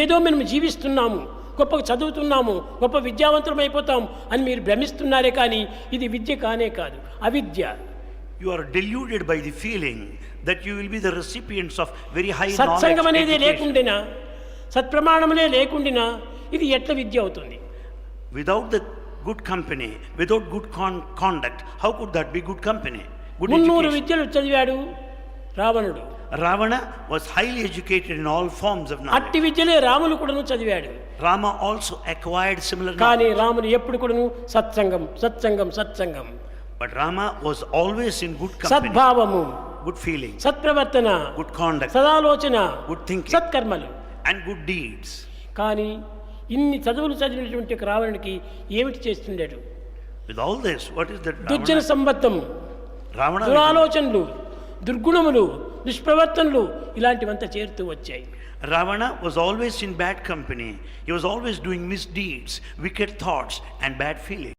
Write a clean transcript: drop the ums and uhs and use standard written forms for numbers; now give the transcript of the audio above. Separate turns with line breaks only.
ఏదో మనం జీవిస్తున్నాము, గొప్ప చదువుతున్నాము, గొప్ప విద్యావంతులం అయిపోతాం అని మీరు భ్రమిస్తున్నారే కానీ ఇది విద్య కానే కాదు, అవిద్య.
You are deluded by the feeling that you will be the recipients of very high knowledge.
సత్సంగం అనేది లేకుండినా, సత్ప్రమాణములే లేకుండినా ఇది ఎట్లా విద్య అవుతుంది?
Without the good company, without good conduct, how could that be good company? Good
300 విద్యలు చదివాడు రావణుడు.
Ravana was highly educated in all forms of knowledge.
అట్టి విద్యలే రాములు కూడాను చదివాడు.
Rama also acquired similar
కానీ
knowledge.
రాముడు ఎప్పుడు కూడాను సత్సంగం సత్సంగం సత్సంగం,
But Rama was always in good company,
సద్భావము,
good feeling,
సత్ప్రవర్తన,
good conduct,
సదాలోచన,
good thinking,
సత్కర్మలు.
and good deeds.
కానీ ఇన్ని చదువులు చదివినటువంటి రావణుడికి ఏమిటి చేస్తుండేడు?
With all this, what is that?
దుర్జన సంబద్ధం,
Ravana,
దురాలోచనలు, దుర్గుణములు, దుష్ప్రవర్తనలు ఇలాంటివంతా చేరుతూ వచ్చాయి.
Ravana was always in bad company. He was always doing misdeeds, wicked thoughts, and bad feelings.